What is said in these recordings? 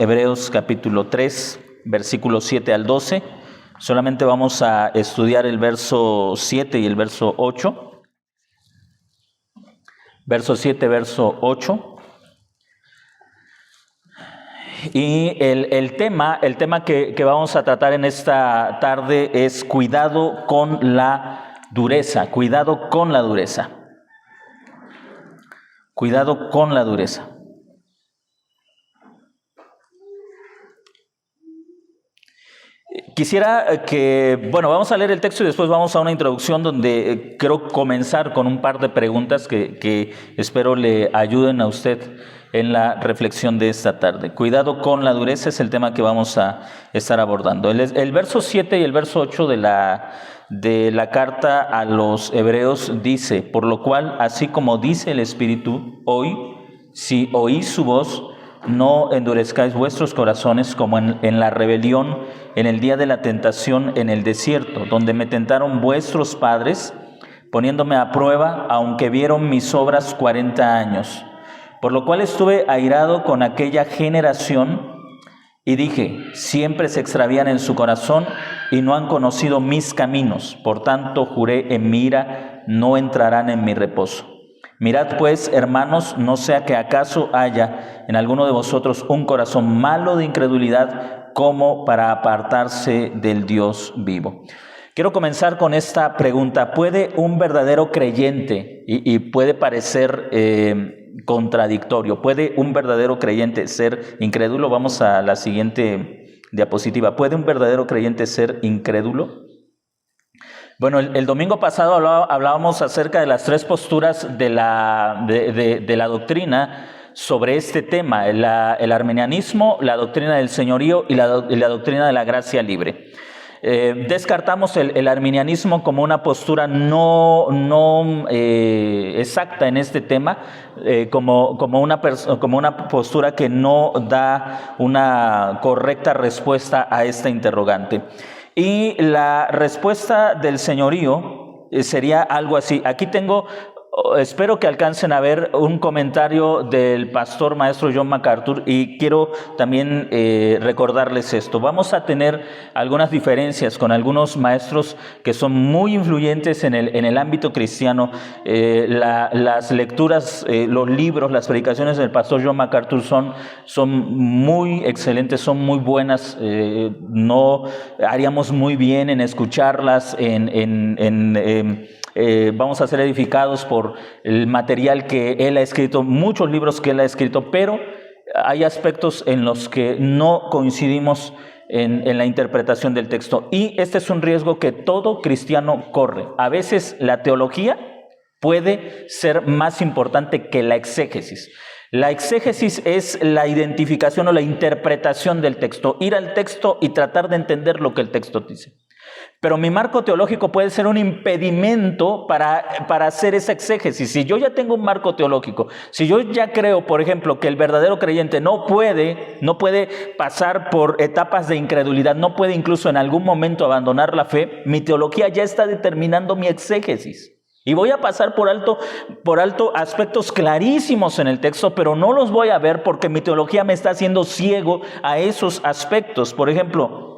Hebreos capítulo 3, versículos 7 al 12. Solamente vamos a estudiar el verso 7 y el verso 8. Verso 7, verso 8. Y el tema que vamos a tratar en esta tarde es cuidado con la dureza. Cuidado con la dureza. Cuidado con la dureza. Quisiera vamos a leer el texto y después vamos a una introducción donde quiero comenzar con un par de preguntas que espero le ayuden a usted en la reflexión de esta tarde. Cuidado con la dureza es el tema que vamos a estar abordando. El verso 7 y el verso 8 de la carta a los Hebreos dice: por lo cual, así como dice el Espíritu, hoy, si oís su voz, no endurezcáis vuestros corazones como en la rebelión, en el día de la tentación en el desierto, donde me tentaron vuestros padres, poniéndome a prueba, aunque vieron mis obras 40 años. Por lo cual estuve airado con aquella generación y dije: siempre se extravían en su corazón y no han conocido mis caminos. Por tanto, juré en mi ira: no entrarán en mi reposo. Mirad pues, hermanos, no sea que acaso haya en alguno de vosotros un corazón malo de incredulidad, como para apartarse del Dios vivo. Quiero comenzar con esta pregunta: ¿puede un verdadero creyente, y puede parecer contradictorio, puede un verdadero creyente ser incrédulo? Vamos a la siguiente diapositiva. ¿Puede un verdadero creyente ser incrédulo? Bueno, el domingo pasado hablábamos acerca de las tres posturas de la doctrina sobre este tema: el arminianismo, la doctrina del señorío y la doctrina de la gracia libre. Descartamos el arminianismo como una postura no exacta en este tema, como una postura que no da una correcta respuesta a esta interrogante. Y la respuesta del señorío sería algo así. Aquí tengo, espero que alcancen a ver un comentario del pastor maestro John MacArthur, y quiero también recordarles esto. Vamos a tener algunas diferencias con algunos maestros que son muy influyentes en el ámbito cristiano. Las lecturas, los libros, las predicaciones del pastor John MacArthur son muy excelentes, son muy buenas. No haríamos muy bien en escucharlas, vamos a ser edificados por el material que él ha escrito, muchos libros que él ha escrito, pero hay aspectos en los que no coincidimos en la interpretación del texto, y este es un riesgo que todo cristiano corre. A veces la teología puede ser más importante que la exégesis. La exégesis es la identificación o la interpretación del texto, ir al texto y tratar de entender lo que el texto dice. Pero mi marco teológico puede ser un impedimento para hacer esa exégesis. Si yo ya tengo un marco teológico, si yo ya creo, por ejemplo, que el verdadero creyente no puede pasar por etapas de incredulidad, no puede incluso en algún momento abandonar la fe, mi teología ya está determinando mi exégesis. Y voy a pasar por alto aspectos clarísimos en el texto, pero no los voy a ver porque mi teología me está haciendo ciego a esos aspectos. Por ejemplo,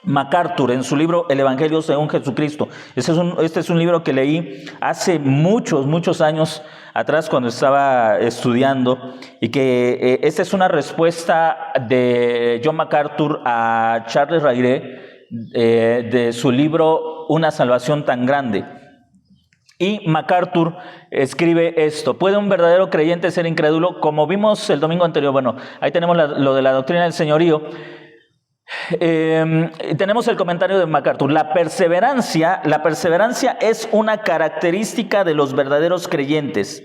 MacArthur, en su libro El Evangelio según Jesucristo. Este es un libro que leí hace muchos años atrás cuando estaba estudiando, y que esta es una respuesta de John MacArthur a Charles Rayré de su libro Una salvación tan grande. Y MacArthur escribe esto: ¿puede un verdadero creyente ser incrédulo? Como vimos el domingo anterior, bueno, ahí tenemos lo de la doctrina del señorío. Tenemos el comentario de MacArthur: la perseverancia es una característica de los verdaderos creyentes,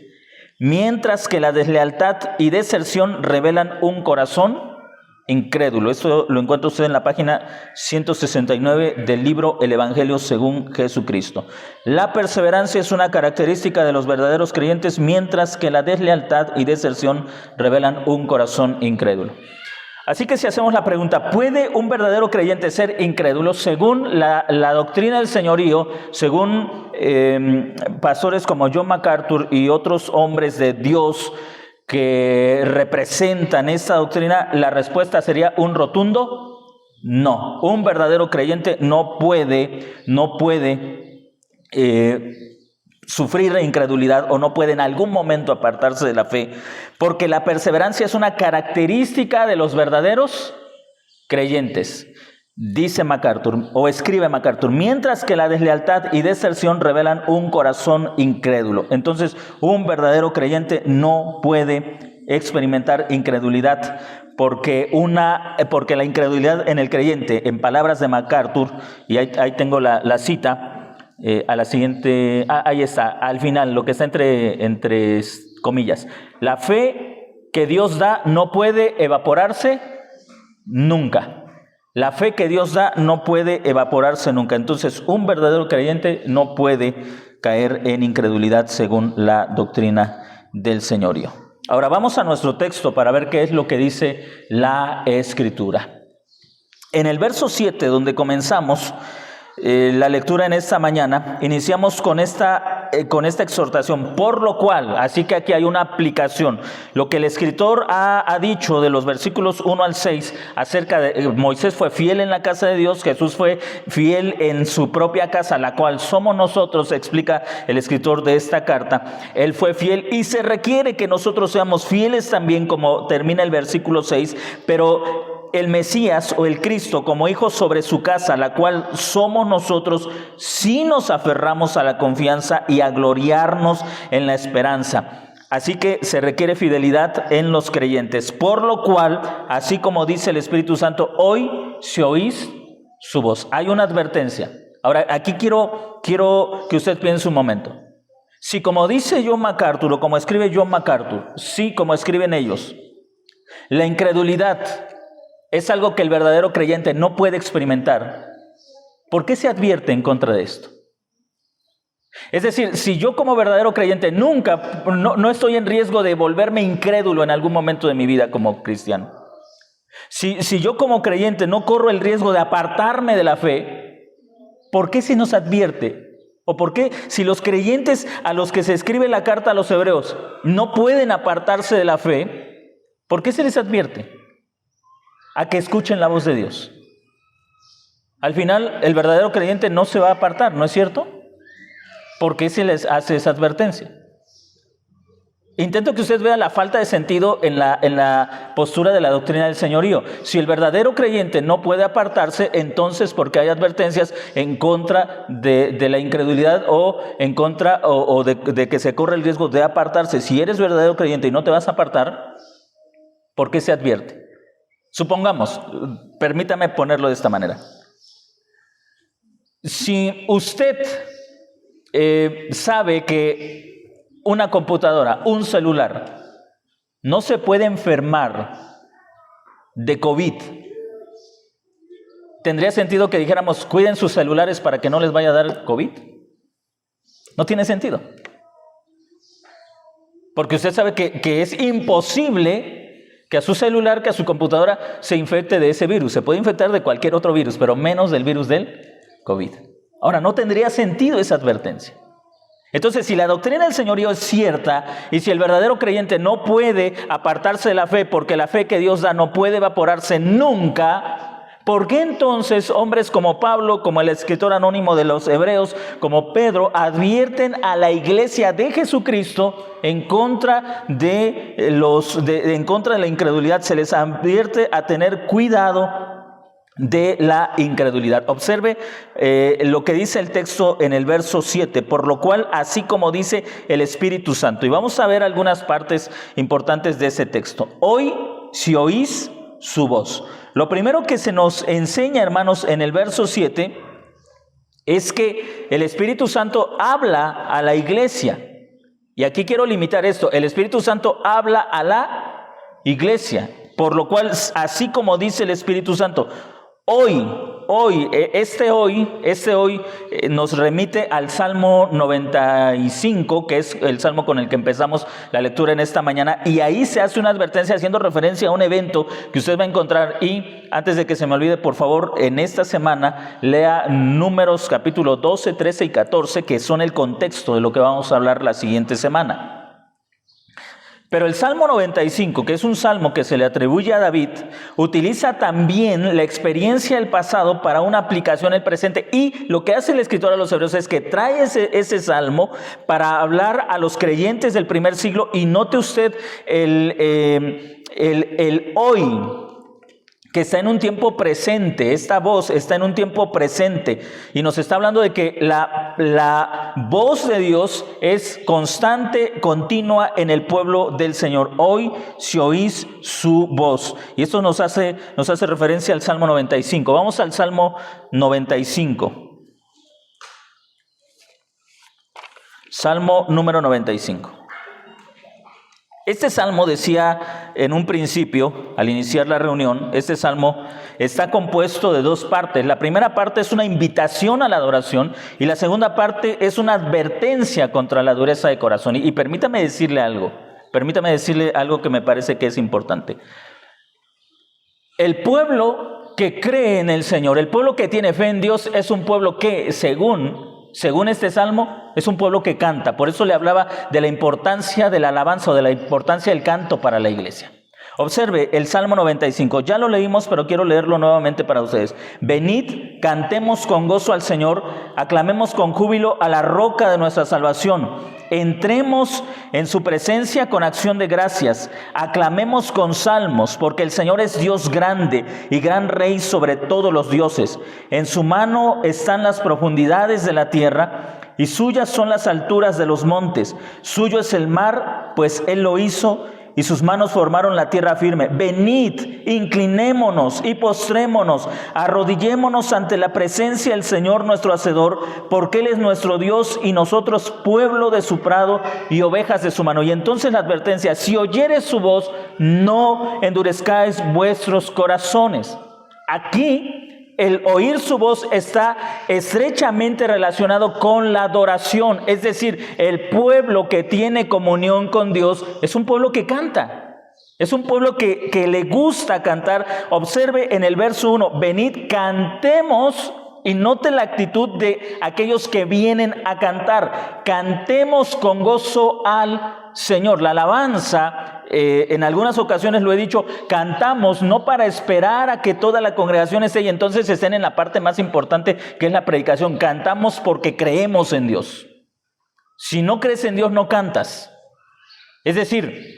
mientras que la deslealtad y deserción revelan un corazón incrédulo. Esto lo encuentra usted en la página 169 del libro El Evangelio según Jesucristo. La perseverancia es una característica de los verdaderos creyentes, mientras que la deslealtad y deserción revelan un corazón incrédulo. Así que si hacemos la pregunta: ¿puede un verdadero creyente ser incrédulo? Según la doctrina del señorío, según pastores como John MacArthur y otros hombres de Dios, que representan esta doctrina, la respuesta sería un rotundo no. Un verdadero creyente no puede sufrir incredulidad o no puede en algún momento apartarse de la fe, porque la perseverancia es una característica de los verdaderos creyentes. Dice MacArthur, o escribe MacArthur, mientras que la deslealtad y deserción revelan un corazón incrédulo. Entonces, un verdadero creyente no puede experimentar incredulidad, porque la incredulidad en el creyente, en palabras de MacArthur, y ahí tengo la cita, a la siguiente, ahí está, al final, lo que está entre comillas. La fe que Dios da no puede evaporarse nunca. La fe que Dios da no puede evaporarse nunca. Entonces, un verdadero creyente no puede caer en incredulidad según la doctrina del señorío. Ahora vamos a nuestro texto para ver qué es lo que dice la Escritura. En el verso 7, donde comenzamos la lectura en esta mañana, iniciamos con esta exhortación, por lo cual, así que aquí hay una aplicación. Lo que el escritor ha dicho de los versículos 1 al 6 acerca de Moisés fue fiel en la casa de Dios, Jesús fue fiel en su propia casa, la cual somos nosotros, explica el escritor de esta carta. Él fue fiel y se requiere que nosotros seamos fieles también, como termina el versículo 6, pero el Mesías o el Cristo como hijo sobre su casa, la cual somos nosotros, si nos aferramos a la confianza y a gloriarnos en la esperanza. Así que se requiere fidelidad en los creyentes, por lo cual, así como dice el Espíritu Santo, hoy si oís su voz. Hay una advertencia. Ahora, aquí quiero que usted piense un momento. Si como dice John MacArthur o como escribe John MacArthur, sí, como escriben ellos, la incredulidad es algo que el verdadero creyente no puede experimentar, ¿por qué se advierte en contra de esto? Es decir, si yo como verdadero creyente nunca, no estoy en riesgo de volverme incrédulo en algún momento de mi vida como cristiano. Si yo como creyente no corro el riesgo de apartarme de la fe, ¿por qué se nos advierte? ¿O por qué si los creyentes a los que se escribe la carta a los hebreos no pueden apartarse de la fe, ¿por qué se les advierte? A que escuchen la voz de Dios. Al final, el verdadero creyente no se va a apartar, ¿no es cierto? ¿Por qué se les hace esa advertencia? Intento que usted vea la falta de sentido en la postura de la doctrina del señorío. Si el verdadero creyente no puede apartarse, entonces ¿por qué hay advertencias en contra de la incredulidad o en contra o de que se corre el riesgo de apartarse? Si eres verdadero creyente y no te vas a apartar, ¿por qué se advierte? Supongamos, permítame ponerlo de esta manera. Si usted sabe que una computadora, un celular, no se puede enfermar de COVID, ¿tendría sentido que dijéramos cuiden sus celulares para que no les vaya a dar COVID? No tiene sentido. Porque usted sabe que es imposible que a su celular, que a su computadora se infecte de ese virus. Se puede infectar de cualquier otro virus, pero menos del virus del COVID. Ahora, no tendría sentido esa advertencia. Entonces, si la doctrina del señorío es cierta y si el verdadero creyente no puede apartarse de la fe porque la fe que Dios da no puede evaporarse nunca, ¿por qué entonces hombres como Pablo, como el escritor anónimo de los Hebreos, como Pedro, advierten a la iglesia de Jesucristo en contra de la incredulidad? Se les advierte a tener cuidado de la incredulidad. Observe lo que dice el texto en el verso 7, por lo cual, así como dice el Espíritu Santo. Y vamos a ver algunas partes importantes de ese texto. Hoy, si oís su voz. Lo primero que se nos enseña, hermanos, en el verso 7, es que el Espíritu Santo habla a la iglesia. Y aquí quiero limitar esto. El Espíritu Santo habla a la iglesia. Por lo cual, así como dice el Espíritu Santo, este hoy nos remite al Salmo 95, que es el salmo con el que empezamos la lectura en esta mañana, y ahí se hace una advertencia haciendo referencia a un evento que usted va a encontrar. Y antes de que se me olvide, por favor, en esta semana lea Números capítulo 12, 13 y 14, que son el contexto de lo que vamos a hablar la siguiente semana. Pero el Salmo 95, que es un salmo que se le atribuye a David, utiliza también la experiencia del pasado para una aplicación en el presente. Y lo que hace el escritor a los Hebreos es que trae ese salmo para hablar a los creyentes del primer siglo. Y note usted el hoy, que está en un tiempo presente. Esta voz está en un tiempo presente y nos está hablando de que la voz de Dios es constante, continua en el pueblo del Señor. Hoy si oís su voz. Y esto nos hace referencia al Salmo 95. Vamos al Salmo 95. Salmo número 95. Este salmo decía en un principio, al iniciar la reunión, este salmo está compuesto de dos partes. La primera parte es una invitación a la adoración y la segunda parte es una advertencia contra la dureza de corazón. Y permítame decirle algo que me parece que es importante. El pueblo que cree en el Señor, el pueblo que tiene fe en Dios, es un pueblo que, según este salmo, es un pueblo que canta. Por eso le hablaba de la importancia de la alabanza o de la importancia del canto para la iglesia. Observe el Salmo 95. Ya lo leímos, pero quiero leerlo nuevamente para ustedes. Venid, cantemos con gozo al Señor, aclamemos con júbilo a la roca de nuestra salvación. Entremos en su presencia con acción de gracias. Aclamemos con salmos, porque el Señor es Dios grande y gran Rey sobre todos los dioses. En su mano están las profundidades de la tierra, y suyas son las alturas de los montes. Suyo es el mar, pues Él lo hizo, y sus manos formaron la tierra firme. Venid, inclinémonos y postrémonos, arrodillémonos ante la presencia del Señor nuestro Hacedor, porque Él es nuestro Dios y nosotros pueblo de su prado y ovejas de su mano. Y entonces la advertencia: si oyeres su voz, no endurezcáis vuestros corazones. Aquí el oír su voz está estrechamente relacionado con la adoración. Es decir, el pueblo que tiene comunión con Dios es un pueblo que canta. Es un pueblo que le gusta cantar. Observe en el verso 1, venid, cantemos. Y note la actitud de aquellos que vienen a cantar. Cantemos con gozo al Señor. La alabanza, en algunas ocasiones lo he dicho, cantamos no para esperar a que toda la congregación esté y entonces estén en la parte más importante, que es la predicación. Cantamos porque creemos en Dios. Si no crees en Dios, no cantas. Es decir,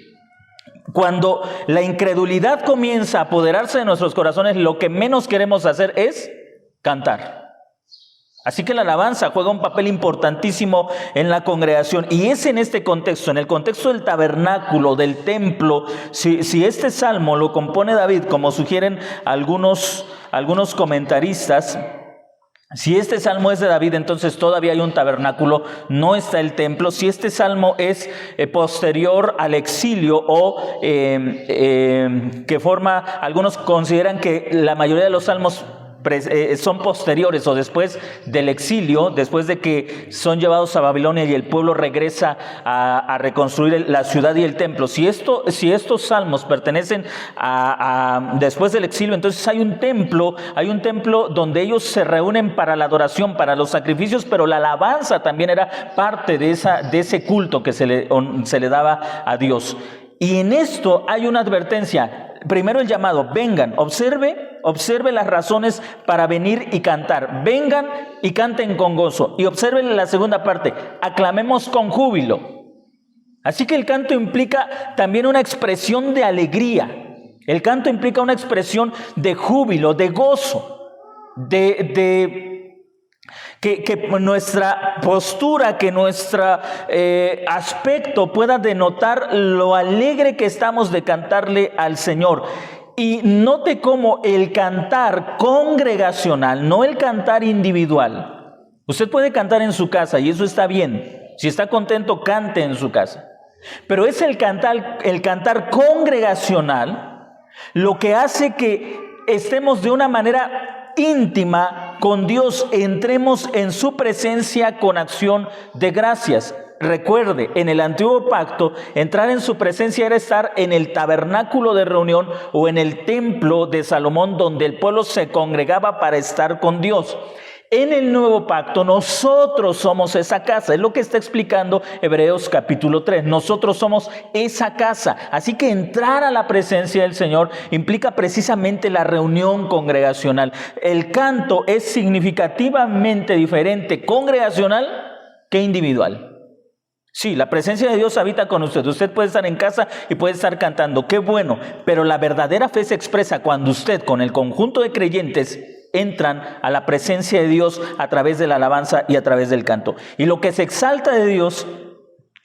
cuando la incredulidad comienza a apoderarse de nuestros corazones, lo que menos queremos hacer es cantar. Así que la alabanza juega un papel importantísimo en la congregación, y es en este contexto, en el contexto del tabernáculo, del templo. Si este salmo lo compone David, como sugieren algunos comentaristas, si este salmo es de David, entonces todavía hay un tabernáculo, no está el templo. Si este salmo es posterior al exilio o que forma, algunos consideran que la mayoría de los salmos son posteriores o después del exilio, después de que son llevados a Babilonia y el pueblo regresa a reconstruir la ciudad y el templo. Si estos salmos pertenecen a después del exilio, entonces hay un templo donde ellos se reúnen para la adoración, para los sacrificios, pero la alabanza también era parte de ese culto que se le daba a Dios. Y en esto hay una advertencia. Primero el llamado: vengan, observe las razones para venir y cantar. Vengan y canten con gozo. Y observen la segunda parte: aclamemos con júbilo. Así que el canto implica también una expresión de alegría. El canto implica una expresión de júbilo, de gozo, que nuestra postura, que nuestro aspecto pueda denotar lo alegre que estamos de cantarle al Señor. Y note cómo el cantar congregacional, no el cantar individual. Usted puede cantar en su casa y eso está bien. Si está contento, cante en su casa. Pero es el cantar congregacional lo que hace que estemos de una manera íntima con Dios, entremos en su presencia con acción de gracias. Recuerde, en el antiguo pacto, entrar en su presencia era estar en el tabernáculo de reunión o en el templo de Salomón, donde el pueblo se congregaba para estar con Dios. En el nuevo pacto nosotros somos esa casa. Es lo que está explicando Hebreos capítulo 3. Nosotros somos esa casa. Así que entrar a la presencia del Señor implica precisamente la reunión congregacional. El canto es significativamente diferente congregacional que individual. Sí, la presencia de Dios habita con usted. Usted puede estar en casa y puede estar cantando. Qué bueno. Pero la verdadera fe se expresa cuando usted con el conjunto de creyentes entran a la presencia de Dios a través de la alabanza y a través del canto. Y lo que se exalta de Dios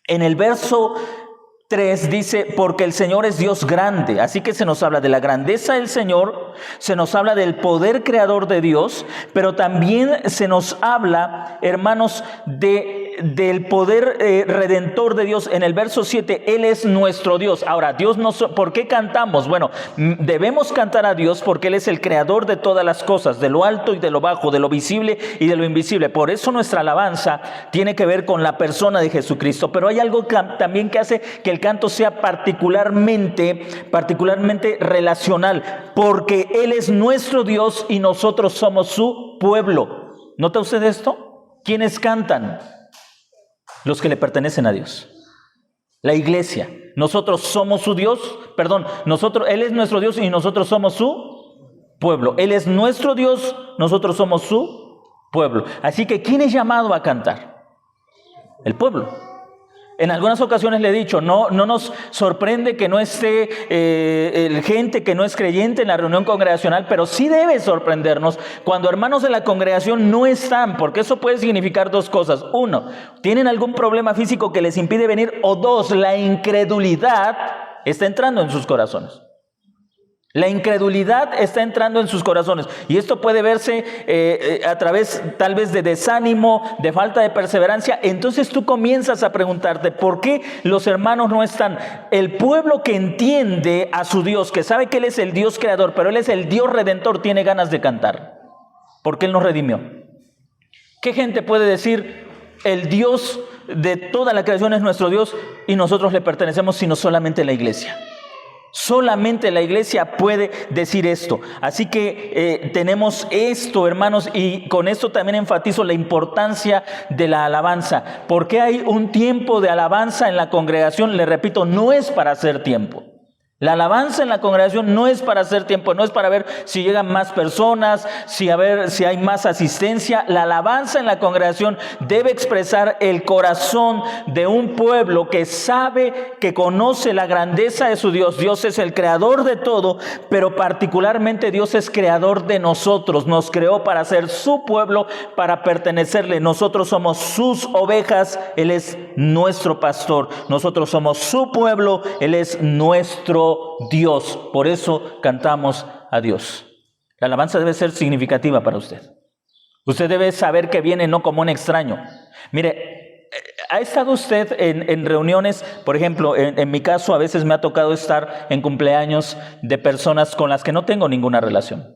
en el verso 3 dice, porque el Señor es Dios grande. Así que se nos habla de la grandeza del Señor, se nos habla del poder creador de Dios, pero también se nos habla, hermanos, del poder redentor de Dios. En el verso 7, Él es nuestro Dios. Ahora, Dios ¿por qué cantamos? Bueno, debemos cantar a Dios porque Él es el creador de todas las cosas, de lo alto y de lo bajo, de lo visible y de lo invisible. Por eso nuestra alabanza tiene que ver con la persona de Jesucristo. Pero hay algo también que hace que el canto sea particularmente relacional, porque Él es nuestro Dios y nosotros somos su pueblo. ¿Nota usted esto? ¿Quiénes cantan? Los que le pertenecen a Dios. La iglesia. Nosotros somos su Dios, Él es nuestro Dios y nosotros somos su pueblo. Él es nuestro Dios, nosotros somos su pueblo. Así que, ¿quién es llamado a cantar? El pueblo. En algunas ocasiones le he dicho, no nos sorprende que no esté gente que no es creyente en la reunión congregacional, pero sí debe sorprendernos cuando hermanos de la congregación no están, porque eso puede significar dos cosas. Uno, tienen algún problema físico que les impide venir, o dos, la incredulidad está entrando en sus corazones. La incredulidad está entrando en sus corazones y esto puede verse a través tal vez de desánimo, de falta de perseverancia. Entonces tú comienzas a preguntarte ¿por qué los hermanos no están? El pueblo que entiende a su Dios, que sabe que Él es el Dios creador, pero Él es el Dios redentor, tiene ganas de cantar porque Él nos redimió. ¿Qué gente puede decir el Dios de toda la creación es nuestro Dios y nosotros le pertenecemos, sino solamente la iglesia? Solamente la iglesia puede decir esto. Así que tenemos esto, hermanos, y con esto también enfatizo la importancia de la alabanza. ¿Por qué hay un tiempo de alabanza en la congregación? Le repito, no es para hacer tiempo. La alabanza en la congregación no es para hacer tiempo, no es para ver si llegan más personas, si hay más asistencia. La alabanza en la congregación debe expresar el corazón de un pueblo que sabe, que conoce la grandeza de su Dios. Dios es el creador de todo, pero particularmente Dios es creador de nosotros. Nos creó para ser su pueblo, para pertenecerle. Nosotros somos sus ovejas, Él es nuestro pastor. Nosotros somos su pueblo, Él es nuestro Dios. Por eso cantamos a Dios. La alabanza debe ser significativa para usted. Usted debe saber que viene no como un extraño. Mire, ¿ha estado usted en reuniones? Por ejemplo, en mi caso a veces me ha tocado estar en cumpleaños de personas con las que no tengo ninguna relación.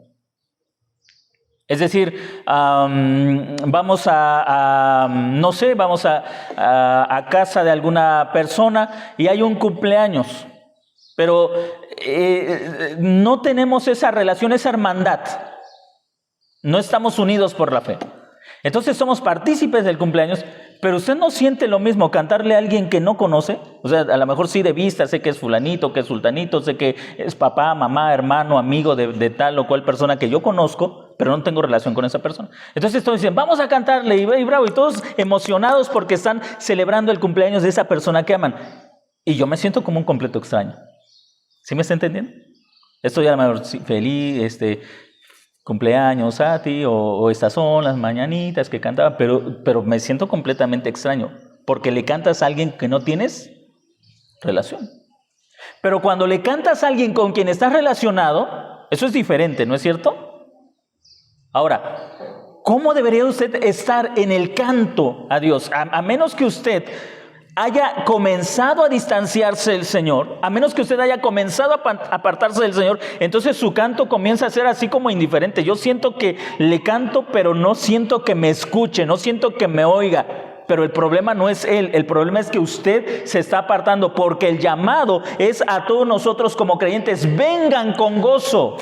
Es decir, vamos a casa de alguna persona y hay un cumpleaños. Pero no tenemos esa relación, esa hermandad. No estamos unidos por la fe. Entonces somos partícipes del cumpleaños, pero usted no siente lo mismo cantarle a alguien que no conoce. O sea, a lo mejor sí de vista, sé que es fulanito, que es sultanito, sé que es papá, mamá, hermano, amigo de tal o cual persona que yo conozco, pero no tengo relación con esa persona. Entonces todos dicen, vamos a cantarle y bravo, y todos emocionados porque están celebrando el cumpleaños de esa persona que aman. Y yo me siento como un completo extraño. ¿Sí me está entendiendo? Estoy a lo mejor feliz, cumpleaños a ti, o estas son las mañanitas que cantaba, pero me siento completamente extraño, porque le cantas a alguien que no tienes relación. Pero cuando le cantas a alguien con quien estás relacionado, eso es diferente, ¿no es cierto? Ahora, ¿cómo debería usted estar en el canto a Dios? A menos que usted haya comenzado a distanciarse del Señor, a menos que usted haya comenzado a apartarse del Señor, entonces su canto comienza a ser así como indiferente. Yo siento que le canto, pero no siento que me escuche, no siento que me oiga. Pero el problema no es Él, el problema es que usted se está apartando, porque el llamado es a todos nosotros como creyentes: vengan con gozo,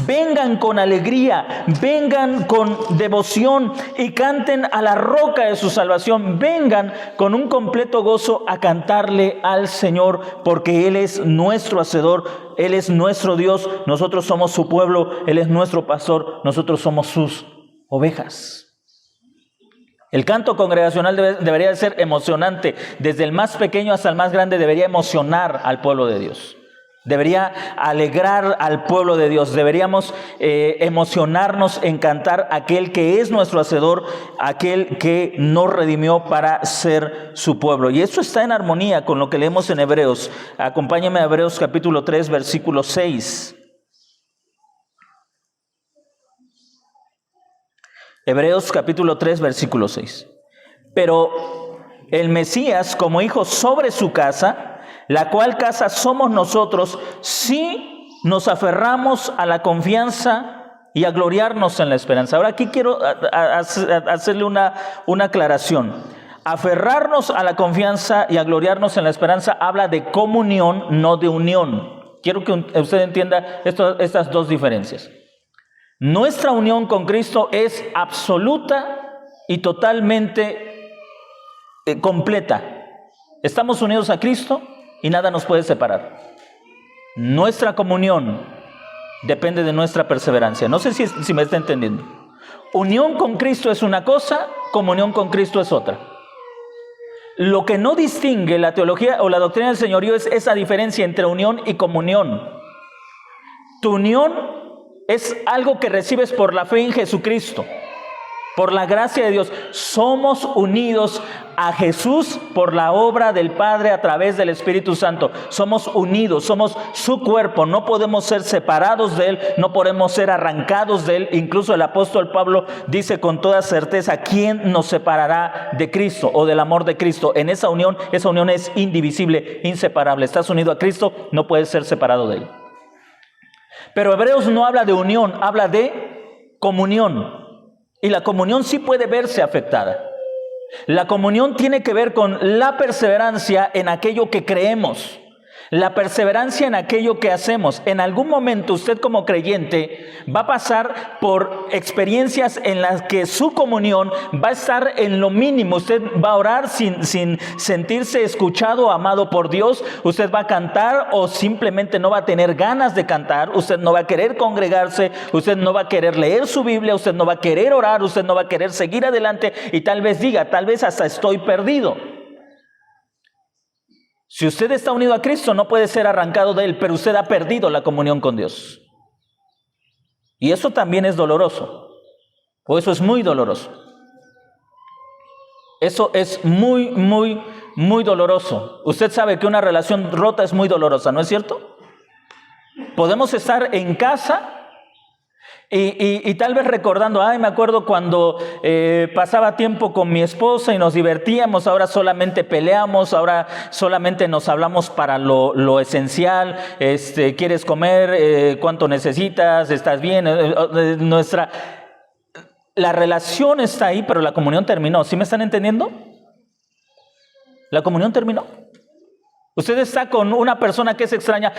Vengan con alegría, vengan con devoción y canten a la roca de su salvación. Vengan con un completo gozo a cantarle al Señor, porque Él es nuestro hacedor, Él es nuestro Dios, nosotros somos su pueblo, Él es nuestro pastor, nosotros somos sus ovejas. El canto congregacional debería de ser emocionante. Desde el más pequeño hasta el más grande debería emocionar al pueblo de Dios. Debería alegrar al pueblo de Dios. Deberíamos emocionarnos en cantar aquel que es nuestro hacedor, aquel que nos redimió para ser su pueblo. Y eso está en armonía con lo que leemos en Hebreos. Acompáñame a Hebreos capítulo 3, versículo 6. Hebreos capítulo 3, versículo 6. Pero el Mesías como hijo sobre su casa, la cual casa somos nosotros, si nos aferramos a la confianza y a gloriarnos en la esperanza. Ahora aquí quiero hacerle una aclaración. Aferrarnos a la confianza y a gloriarnos en la esperanza habla de comunión, no de unión. Quiero que usted entienda estas dos diferencias. Nuestra unión con Cristo es absoluta y totalmente completa. Estamos unidos a Cristo y nada nos puede separar. Nuestra comunión depende de nuestra perseverancia. No sé si me está entendiendo. Unión con Cristo es una cosa, comunión con Cristo es otra. Lo que no distingue la teología o la doctrina del señorío es esa diferencia entre unión y comunión. Tu unión es algo que recibes por la fe en Jesucristo, por la gracia de Dios. Somos unidos a Jesús por la obra del Padre a través del Espíritu Santo. Somos unidos, somos su cuerpo. No podemos ser separados de Él, no podemos ser arrancados de Él. Incluso el apóstol Pablo dice con toda certeza: ¿quién nos separará de Cristo o del amor de Cristo? En esa unión es indivisible, inseparable. Estás unido a Cristo, no puedes ser separado de Él. Pero Hebreos no habla de unión, habla de comunión. Y la comunión sí puede verse afectada. La comunión tiene que ver con la perseverancia en aquello que creemos. La perseverancia en aquello que hacemos. En algún momento usted como creyente va a pasar por experiencias en las que su comunión va a estar en lo mínimo. Usted va a orar sin sentirse escuchado o amado por Dios. Usted va a cantar o simplemente no va a tener ganas de cantar. Usted no va a querer congregarse. Usted no va a querer leer su Biblia. Usted no va a querer orar. Usted no va a querer seguir adelante. Y tal vez diga, tal vez hasta estoy perdido. Si usted está unido a Cristo, no puede ser arrancado de Él, pero usted ha perdido la comunión con Dios. Y eso también es doloroso, o eso es muy doloroso. Eso es muy, muy, muy doloroso. Usted sabe que una relación rota es muy dolorosa, ¿no es cierto? Podemos estar en casa y tal vez recordando, me acuerdo cuando pasaba tiempo con mi esposa y nos divertíamos, ahora solamente peleamos, ahora solamente nos hablamos para lo esencial. ¿Quieres comer? ¿Cuánto necesitas? ¿Estás bien? La relación está ahí, pero la comunión terminó. ¿Sí me están entendiendo? La comunión terminó. Usted está con una persona que es extraña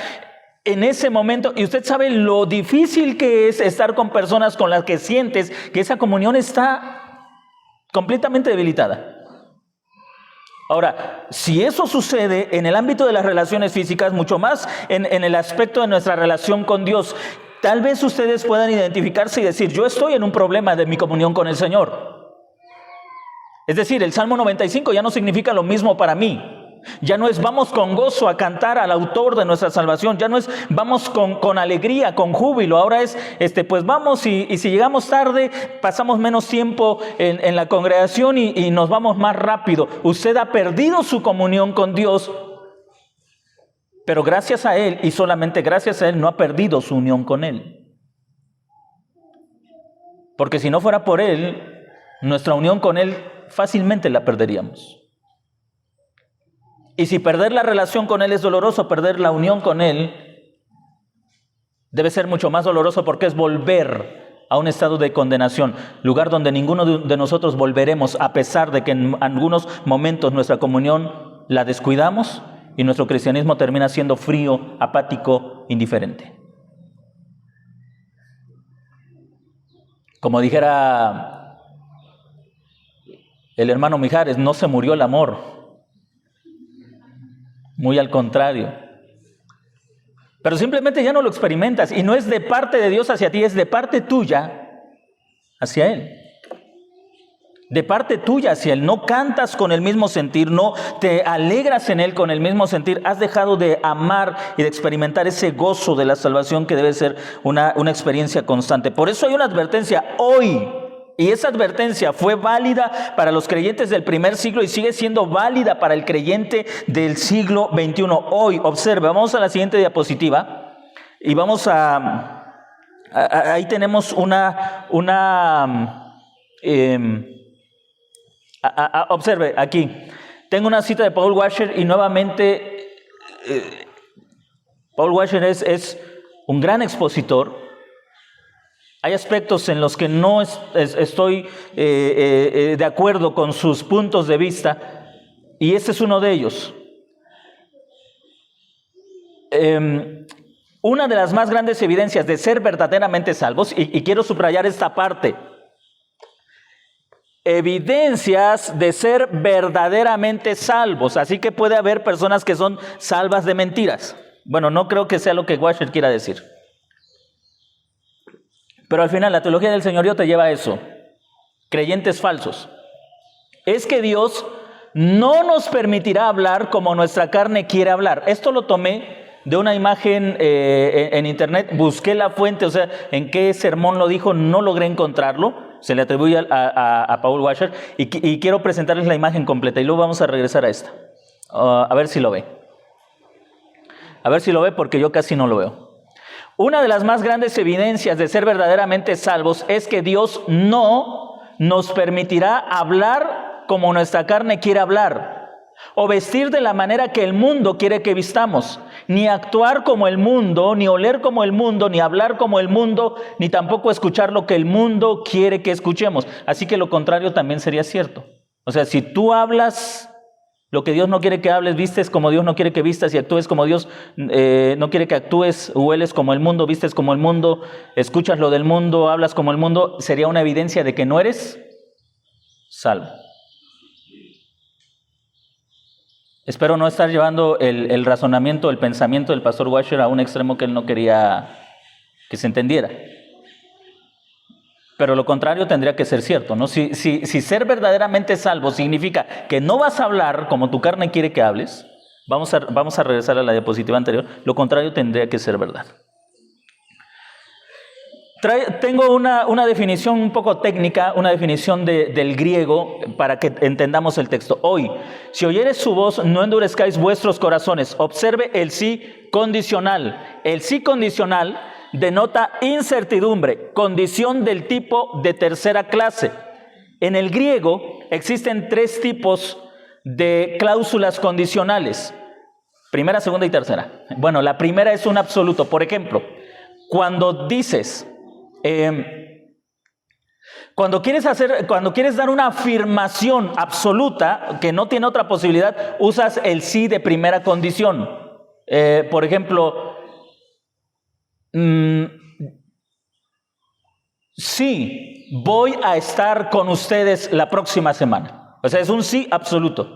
en ese momento, y usted sabe lo difícil que es estar con personas con las que sientes que esa comunión está completamente debilitada. Ahora, si eso sucede en el ámbito de las relaciones físicas, mucho más en el aspecto de nuestra relación con Dios, tal vez ustedes puedan identificarse y decir: yo estoy en un problema de mi comunión con el Señor. Es decir, el Salmo 95 ya no significa lo mismo para mí. Ya no es vamos con gozo a cantar al autor de nuestra salvación. Ya no es vamos con alegría, con júbilo. Ahora es pues vamos y si llegamos tarde, pasamos menos tiempo en la congregación y nos vamos más rápido. Usted ha perdido su comunión con Dios, pero gracias a Él y solamente gracias a Él no ha perdido su unión con Él. Porque si no fuera por Él, nuestra unión con Él fácilmente la perderíamos. Y si perder la relación con Él es doloroso, perder la unión con Él debe ser mucho más doloroso, porque es volver a un estado de condenación, lugar donde ninguno de nosotros volveremos, a pesar de que en algunos momentos nuestra comunión la descuidamos y nuestro cristianismo termina siendo frío, apático, indiferente. Como dijera el hermano Mijares, no se murió el amor. Muy al contrario. Pero simplemente ya no lo experimentas y no es de parte de Dios hacia ti, es de parte tuya hacia Él. De parte tuya hacia Él. No cantas con el mismo sentir, no te alegras en Él con el mismo sentir. Has dejado de amar y de experimentar ese gozo de la salvación que debe ser una experiencia constante. Por eso hay una advertencia hoy. Y esa advertencia fue válida para los creyentes del primer siglo y sigue siendo válida para el creyente del siglo XXI. Hoy, observe, vamos a la siguiente diapositiva y vamos ahí tenemos observe aquí, tengo una cita de Paul Washer y nuevamente Paul Washer es un gran expositor. Hay aspectos en los que no estoy de acuerdo con sus puntos de vista y este es uno de ellos. Una de las más grandes evidencias de ser verdaderamente salvos, y quiero subrayar esta parte, evidencias de ser verdaderamente salvos, así que puede haber personas que son salvas de mentiras. Bueno, no creo que sea lo que Washer quiera decir. Pero al final la teología del señorío te lleva a eso. Creyentes falsos. Es que Dios no nos permitirá hablar como nuestra carne quiere hablar. Esto lo tomé de una imagen en internet. Busqué la fuente, o sea, en qué sermón lo dijo, no logré encontrarlo. Se le atribuye a Paul Washer. Y quiero presentarles la imagen completa. Y luego vamos a regresar a esta. A ver si lo ve. A ver si lo ve porque yo casi no lo veo. Una de las más grandes evidencias de ser verdaderamente salvos es que Dios no nos permitirá hablar como nuestra carne quiere hablar, o vestir de la manera que el mundo quiere que vistamos, ni actuar como el mundo, ni oler como el mundo, ni hablar como el mundo, ni tampoco escuchar lo que el mundo quiere que escuchemos. Así que lo contrario también sería cierto. O sea, si tú hablas lo que Dios no quiere que hables, vistes como Dios no quiere que vistas y actúes como Dios no quiere que actúes, hueles como el mundo, vistes como el mundo, escuchas lo del mundo, hablas como el mundo, sería una evidencia de que no eres salvo. Espero no estar llevando el razonamiento, el pensamiento del pastor Washer a un extremo que él no quería que se entendiera. Pero lo contrario tendría que ser cierto, ¿no? Si ser verdaderamente salvo significa que no vas a hablar como tu carne quiere que hables, vamos a regresar a la diapositiva anterior, lo contrario tendría que ser verdad. Tengo una definición un poco técnica, una definición del griego para que entendamos el texto. Hoy, si oyeres su voz, no endurezcáis vuestros corazones. Observe el sí condicional. El sí condicional denota incertidumbre, condición del tipo de tercera clase. En el griego existen 3 tipos de cláusulas condicionales. Primera, segunda y tercera. Bueno, la primera es un absoluto. Por ejemplo, cuando dices, cuando quieres dar una afirmación absoluta que no tiene otra posibilidad, usas el sí de primera condición. Por ejemplo, sí, voy a estar con ustedes la próxima semana. O sea, es un sí absoluto.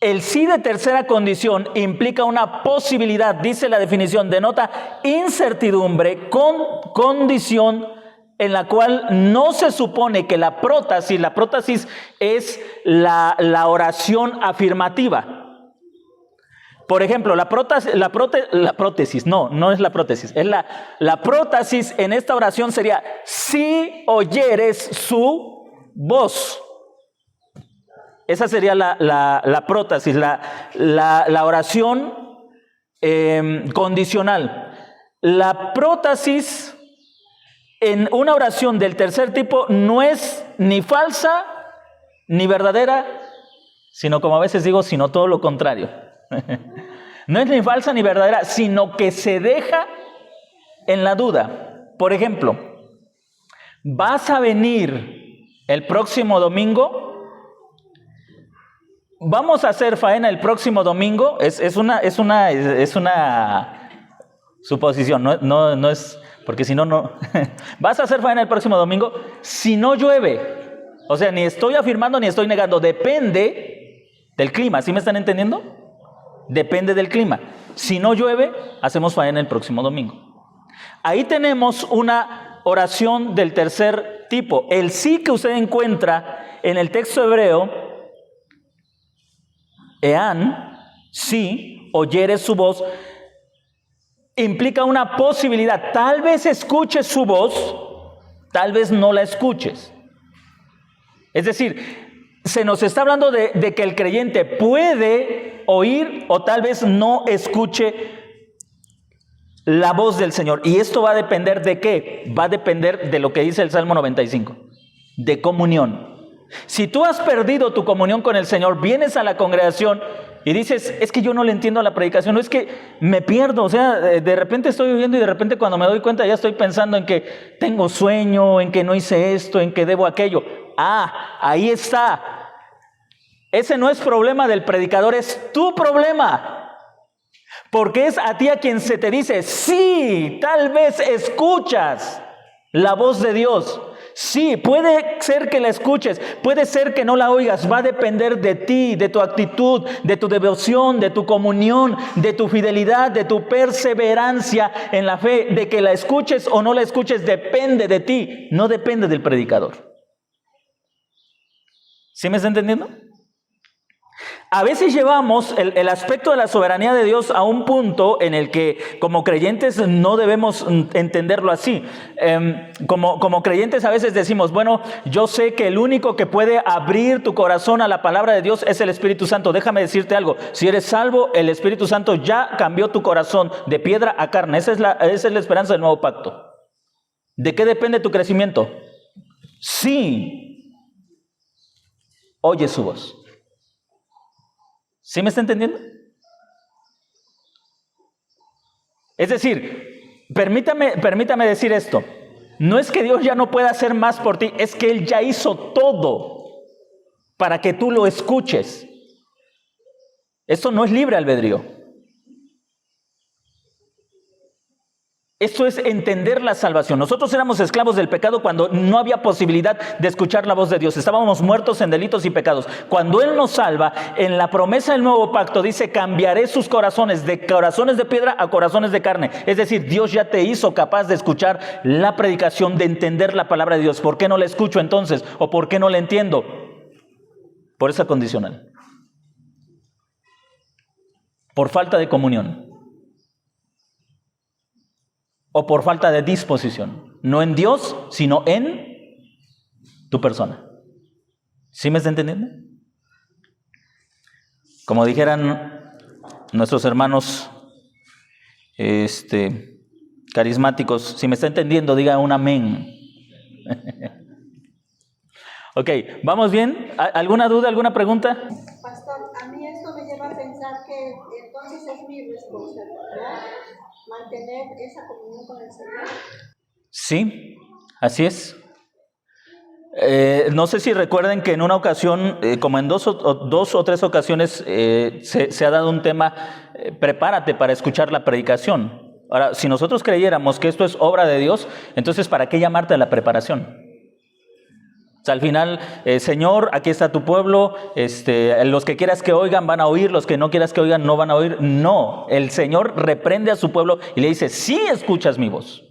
El sí de tercera condición implica una posibilidad, dice la definición, denota incertidumbre con condición en la cual no se supone que la prótesis es la oración afirmativa. Por ejemplo, la prótesis en esta oración sería, si oyeres su voz. Esa sería la prótesis, la oración condicional. La prótesis en una oración del tercer tipo no es ni falsa ni verdadera, sino, como a veces digo, sino todo lo contrario. No es ni falsa ni verdadera, sino que se deja en la duda. Por ejemplo, ¿vas a venir el próximo domingo? ¿Vamos a hacer faena el próximo domingo? Es una suposición, no es porque si no, no. ¿Vas a hacer faena el próximo domingo? Si no llueve. O sea, ni estoy afirmando ni estoy negando. Depende del clima. ¿Sí me están entendiendo? Depende del clima. Si no llueve, hacemos faena el próximo domingo. Ahí tenemos una oración del tercer tipo. El sí que usted encuentra en el texto hebreo, Ean, si oyeres su voz, implica una posibilidad. Tal vez escuches su voz, tal vez no la escuches. Es decir, se nos está hablando de que el creyente puede oír o tal vez no escuche la voz del Señor. Y esto va a depender ¿de qué? Va a depender de lo que dice el Salmo 95, de comunión. Si tú has perdido tu comunión con el Señor, vienes a la congregación y dices, es que yo no le entiendo a la predicación, no es que me pierdo, o sea, de repente estoy oyendo y de repente cuando me doy cuenta ya estoy pensando en que tengo sueño, en que no hice esto, en que debo aquello. Ahí está. Ese no es problema del predicador, es tu problema. Porque es a ti a quien se te dice, sí, tal vez escuchas la voz de Dios. Sí, puede ser que la escuches, puede ser que no la oigas, va a depender de ti, de tu actitud, de tu devoción, de tu comunión, de tu fidelidad, de tu perseverancia en la fe, de que la escuches o no la escuches, depende de ti, no depende del predicador. ¿Sí me está entendiendo? A veces llevamos el aspecto de la soberanía de Dios a un punto en el que como creyentes no debemos entenderlo así. Como creyentes a veces decimos, bueno, yo sé que el único que puede abrir tu corazón a la palabra de Dios es el Espíritu Santo. Déjame decirte algo, si eres salvo, el Espíritu Santo ya cambió tu corazón de piedra a carne. Esa es la esperanza del nuevo pacto. ¿De qué depende tu crecimiento? Sí, oye su voz. ¿Sí me está entendiendo? Es decir, permítame decir esto. No es que Dios ya no pueda hacer más por ti, es que Él ya hizo todo para que tú lo escuches. Esto no es libre albedrío. Esto es entender la salvación. Nosotros éramos esclavos del pecado cuando no había posibilidad de escuchar la voz de Dios. Estábamos muertos en delitos y pecados. Cuando Él nos salva, en la promesa del nuevo pacto dice, cambiaré sus corazones de corazones de piedra a corazones de carne. Es decir, Dios ya te hizo capaz de escuchar la predicación, de entender la palabra de Dios. ¿Por qué no la escucho entonces? ¿O por qué no la entiendo? Por esa condicional. Por falta de comunión. O por falta de disposición. No en Dios, sino en tu persona. ¿Sí me está entendiendo? Como dijeran nuestros hermanos carismáticos, si me está entendiendo, diga un amén. Ok, ¿vamos bien? ¿Alguna duda, alguna pregunta? Pastor, a mí esto me lleva a pensar que entonces es mi responsabilidad mantener esa comunión con el Señor. Sí, así es. No sé si recuerden que en una ocasión, como en dos o tres ocasiones, se ha dado un tema, prepárate para escuchar la predicación. Ahora, si nosotros creyéramos que esto es obra de Dios, entonces ¿para qué llamarte a la preparación? O sea, al final, Señor, aquí está tu pueblo, los que quieras que oigan van a oír, los que no quieras que oigan no van a oír. No, el Señor reprende a su pueblo y le dice, sí escuchas mi voz.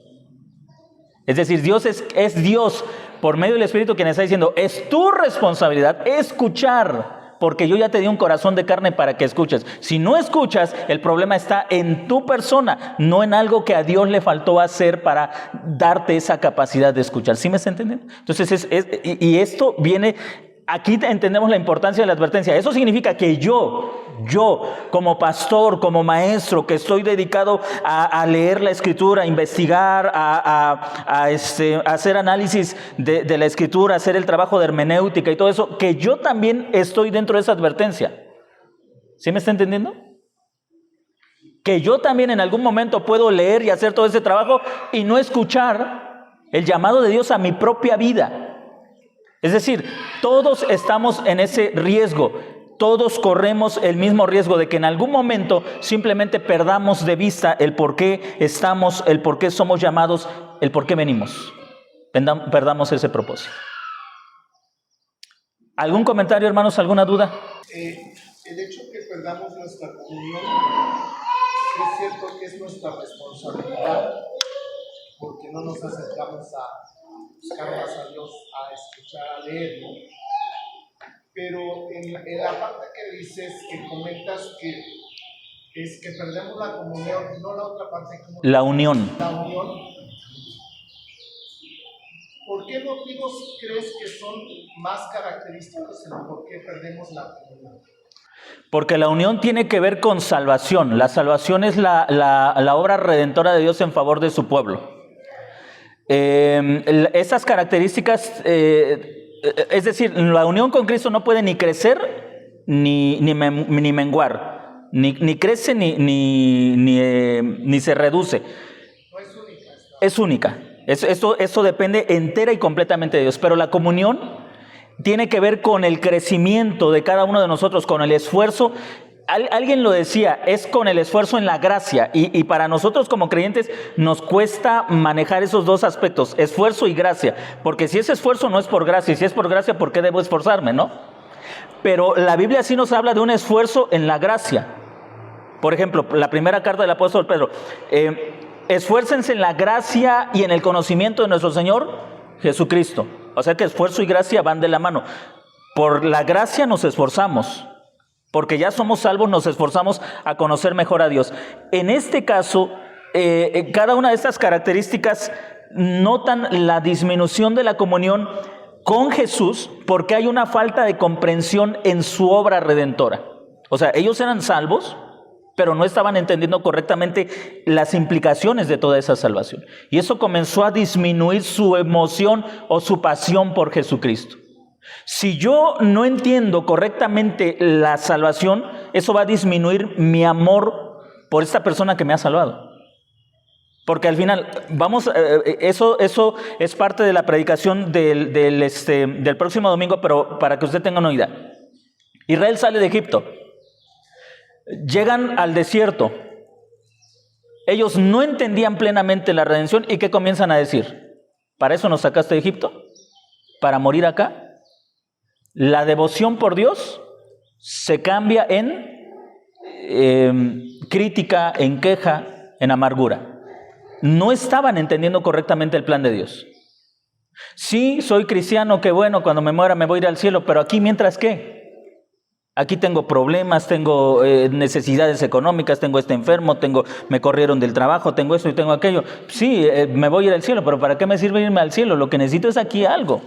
Es decir, Dios es Dios por medio del Espíritu quien está diciendo, es tu responsabilidad escuchar, porque yo ya te di un corazón de carne para que escuches. Si no escuchas, el problema está en tu persona, no en algo que a Dios le faltó hacer para darte esa capacidad de escuchar. ¿Sí me está entendiendo? Entonces, y esto viene, aquí entendemos la importancia de la advertencia. Eso significa que yo como pastor, como maestro, que estoy dedicado a leer la Escritura, a investigar, a hacer análisis de la Escritura, hacer el trabajo de hermenéutica y todo eso, que yo también estoy dentro de esa advertencia. ¿Sí me está entendiendo? Que yo también en algún momento puedo leer y hacer todo ese trabajo y no escuchar el llamado de Dios a mi propia vida. Es decir, todos estamos en ese riesgo. Todos corremos el mismo riesgo de que en algún momento simplemente perdamos de vista el por qué estamos, el por qué somos llamados el por qué venimos. Perdamos ese propósito. ¿Algún comentario, hermanos? ¿Alguna duda? El hecho que perdamos nuestra comunión es cierto que es nuestra responsabilidad, porque no nos acercamos a buscar más a Dios, a escuchar, a leer, ¿no? Pero en la parte que dices, que comentas que es que perdemos la comunión, no la otra parte, como la unión. La unión. ¿Por qué motivos crees que son más característicos en por qué perdemos la comunión? Porque la unión tiene que ver con salvación. La salvación es la obra redentora de Dios en favor de su pueblo. Esas características, es decir, la unión con Cristo no puede ni crecer ni menguar. Ni crece ni se reduce. No es única. Es única. Eso depende entera y completamente de Dios. Pero la comunión tiene que ver con el crecimiento de cada uno de nosotros, con el esfuerzo. Alguien lo decía, es con el esfuerzo en la gracia. Y para nosotros como creyentes nos cuesta manejar esos dos aspectos, esfuerzo y gracia. Porque si es esfuerzo no es por gracia, y si es por gracia, ¿por qué debo esforzarme, no? Pero la Biblia sí nos habla de un esfuerzo en la gracia. Por ejemplo, la primera carta del apóstol Pedro, esfuércense en la gracia y en el conocimiento de nuestro Señor Jesucristo. O sea que esfuerzo y gracia van de la mano. Por la gracia nos esforzamos, porque ya somos salvos, nos esforzamos a conocer mejor a Dios. En este caso, cada una de estas características notan la disminución de la comunión con Jesús porque hay una falta de comprensión en su obra redentora. O sea, ellos eran salvos, pero no estaban entendiendo correctamente las implicaciones de toda esa salvación. Y eso comenzó a disminuir su emoción o su pasión por Jesucristo. Si yo no entiendo correctamente la salvación, eso va a disminuir mi amor por esta persona que me ha salvado. Porque al final, eso es parte de la predicación del próximo domingo, pero para que usted tenga una idea. Israel sale de Egipto. Llegan al desierto. Ellos no entendían plenamente la redención. ¿Y qué comienzan a decir? ¿Para eso nos sacaste de Egipto? ¿Para morir acá? La devoción por Dios se cambia en crítica, en queja, en amargura. No estaban entendiendo correctamente el plan de Dios. Sí, soy cristiano, qué bueno, cuando me muera me voy a ir al cielo, pero aquí mientras ¿qué? Aquí tengo problemas, tengo necesidades económicas, tengo enfermo, me corrieron del trabajo, tengo esto y tengo aquello. Sí, me voy a ir al cielo, pero ¿para qué me sirve irme al cielo? Lo que necesito es aquí algo.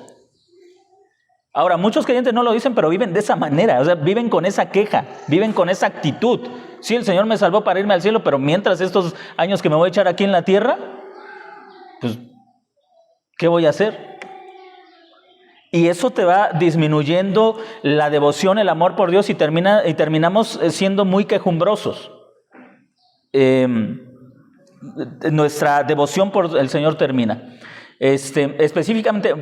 Ahora, muchos creyentes no lo dicen, pero viven de esa manera, o sea, viven con esa queja, viven con esa actitud. Sí, el Señor me salvó para irme al cielo, pero mientras estos años que me voy a echar aquí en la tierra, pues, ¿qué voy a hacer? Y eso te va disminuyendo la devoción, el amor por Dios y terminamos siendo muy quejumbrosos. Nuestra devoción por el Señor termina. Específicamente,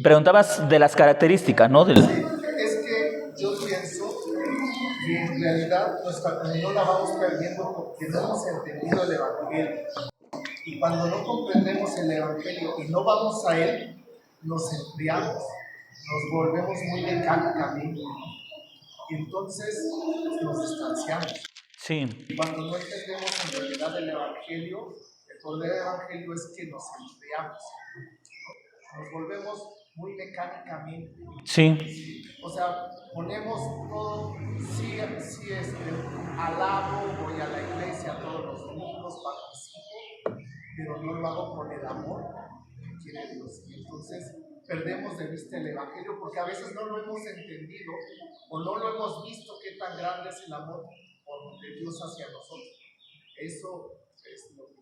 preguntabas de las características, ¿no? Es que yo pienso que en realidad nuestra comunión la vamos perdiendo porque no hemos entendido el Evangelio. Y cuando no comprendemos el Evangelio y no vamos a él, nos enfriamos, nos volvemos muy mecánicamente y entonces nos distanciamos. Sí. Cuando no entendemos en realidad el Evangelio, el poder del Evangelio es que nos enfriamos, ¿no? Nos volvemos muy mecánicamente. Sí. O sea, ponemos todo, sí, alabo, voy a la iglesia todos los domingos, participo, pero no lo hago con el amor que quiere Dios. Y entonces perdemos de vista el Evangelio porque a veces no lo hemos entendido o no lo hemos visto qué tan grande es el amor de Dios hacia nosotros. Eso es lo que...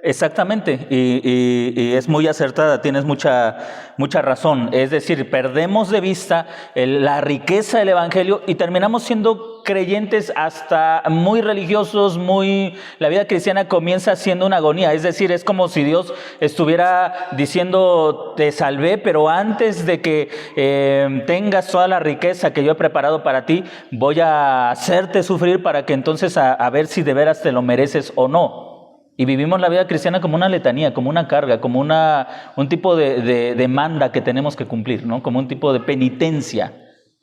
Exactamente, y es muy acertada, tienes mucha razón. Es decir, perdemos de vista la riqueza del Evangelio y terminamos siendo creyentes hasta muy religiosos, la vida cristiana comienza siendo una agonía. Es decir, es como si Dios estuviera diciendo, te salvé, pero antes de que tengas toda la riqueza que yo he preparado para ti, voy a hacerte sufrir para que entonces a ver si de veras te lo mereces o no. Y vivimos la vida cristiana como una letanía, como una carga, como un tipo de demanda que tenemos que cumplir, ¿no? Como un tipo de penitencia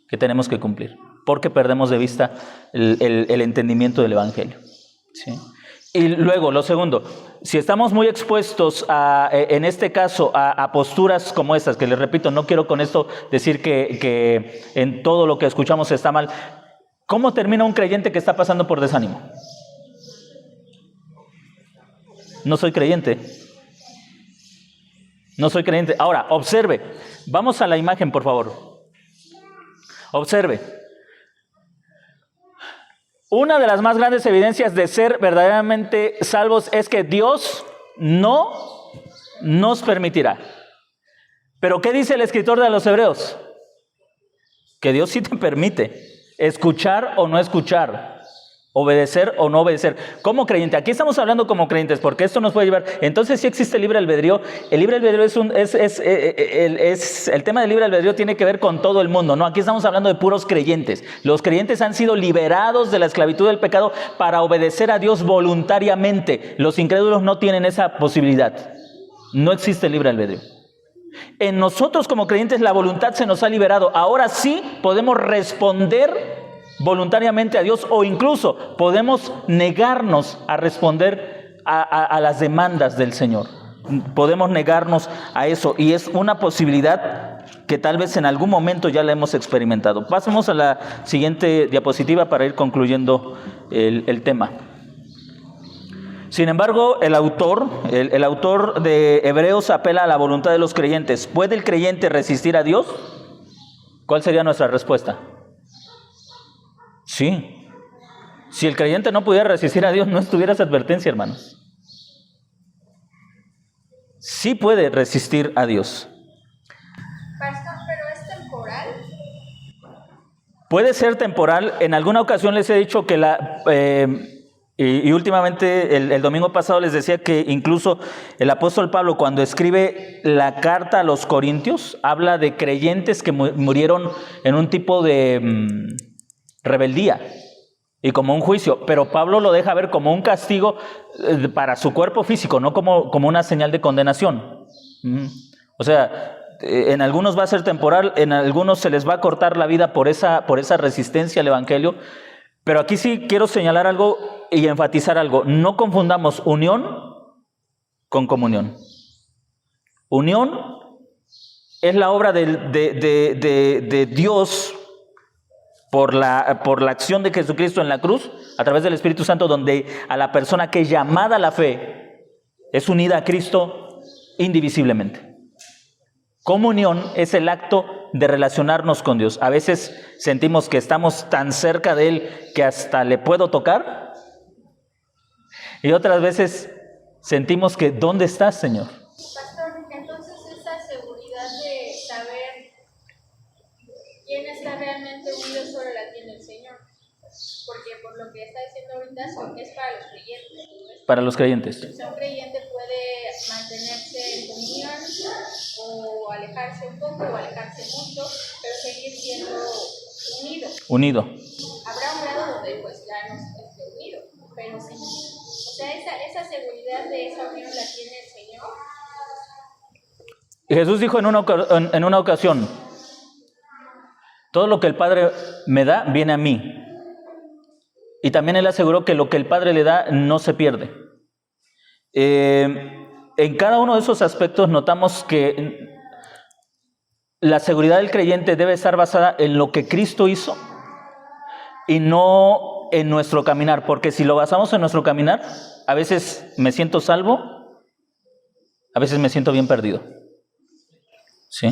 que tenemos que cumplir, porque perdemos de vista el entendimiento del Evangelio, ¿sí? Y luego, lo segundo, si estamos muy expuestos en este caso a posturas como estas, que les repito, no quiero con esto decir que en todo lo que escuchamos está mal. ¿Cómo termina un creyente que está pasando por desánimo? No soy creyente. No soy creyente. Ahora, observe. Vamos a la imagen, por favor. Observe. Una de las más grandes evidencias de ser verdaderamente salvos es que Dios no nos permitirá. Pero ¿qué dice el escritor de los Hebreos? Que Dios sí te permite escuchar o no escuchar, obedecer o no obedecer. Como creyente, aquí estamos hablando como creyentes, porque esto nos puede llevar. Entonces, sí existe libre albedrío. El libre albedrío el tema del libre albedrío tiene que ver con todo el mundo, ¿no? Aquí estamos hablando de puros creyentes. Los creyentes han sido liberados de la esclavitud del pecado para obedecer a Dios voluntariamente. Los incrédulos no tienen esa posibilidad. No existe libre albedrío. En nosotros como creyentes la voluntad se nos ha liberado. Ahora sí podemos responder voluntariamente a Dios, o incluso podemos negarnos a responder a las demandas del Señor. Podemos negarnos a eso, y es una posibilidad que tal vez en algún momento ya la hemos experimentado. Pasemos a la siguiente diapositiva para ir concluyendo el tema. Sin embargo, el autor de Hebreos apela a la voluntad de los creyentes. ¿Puede el creyente resistir a Dios? ¿Cuál sería nuestra respuesta? Sí. Si el creyente no pudiera resistir a Dios, no estuviera esa advertencia, hermanos. Sí puede resistir a Dios. Pastor, pero es temporal. Puede ser temporal. En alguna ocasión les he dicho que y últimamente el domingo pasado les decía que incluso el apóstol Pablo, cuando escribe la carta a los Corintios, habla de creyentes que murieron en un tipo de rebeldía y como un juicio, pero Pablo lo deja ver como un castigo para su cuerpo físico, no como una señal de condenación. O sea, en algunos va a ser temporal, en algunos se les va a cortar la vida por esa resistencia al Evangelio. Pero aquí sí quiero señalar algo y enfatizar algo. No confundamos unión con comunión. Unión es la obra de Dios por la acción de Jesucristo en la cruz, a través del Espíritu Santo, donde a la persona que es llamada a la fe es unida a Cristo indivisiblemente. Comunión es el acto de relacionarnos con Dios. A veces sentimos que estamos tan cerca de Él que hasta le puedo tocar. Y otras veces sentimos que ¿dónde estás, Señor? Pastor, entonces esa seguridad de saber quién está realmente unido solo la tiene el Señor. Porque por lo que está diciendo ahorita es para los creyentes. Para los creyentes. O sea, un creyente puede mantenerse en comunión o alejarse un poco o alejarse mucho, pero seguir siendo unido. Habrá un grado donde pues ya no esté unido, pero sí. O sea, esa seguridad de esa unión la tiene el Señor. Jesús dijo en una ocasión: todo lo que el Padre me da viene a mí. Y también Él aseguró que lo que el Padre le da no se pierde. En cada uno de esos aspectos notamos que la seguridad del creyente debe estar basada en lo que Cristo hizo y no en nuestro caminar, porque si lo basamos en nuestro caminar, a veces me siento salvo, a veces me siento bien perdido. ¿Sí?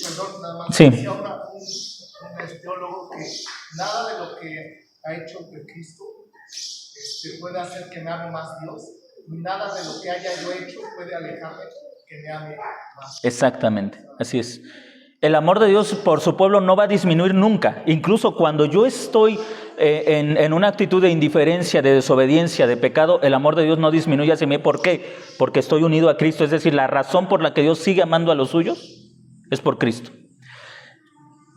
Perdón, nada más. Sí. Decía un teólogo que nada de lo que ha hecho Cristo puede hacer que me ame más Dios, ni nada de lo que haya yo hecho puede alejarme que me ame más. Exactamente, así es. El amor de Dios por su pueblo no va a disminuir nunca. Incluso cuando yo estoy en una actitud de indiferencia, de desobediencia, de pecado, el amor de Dios no disminuye hacia mí. ¿Por qué? Porque estoy unido a Cristo. Es decir, la razón por la que Dios sigue amando a los suyos es por Cristo.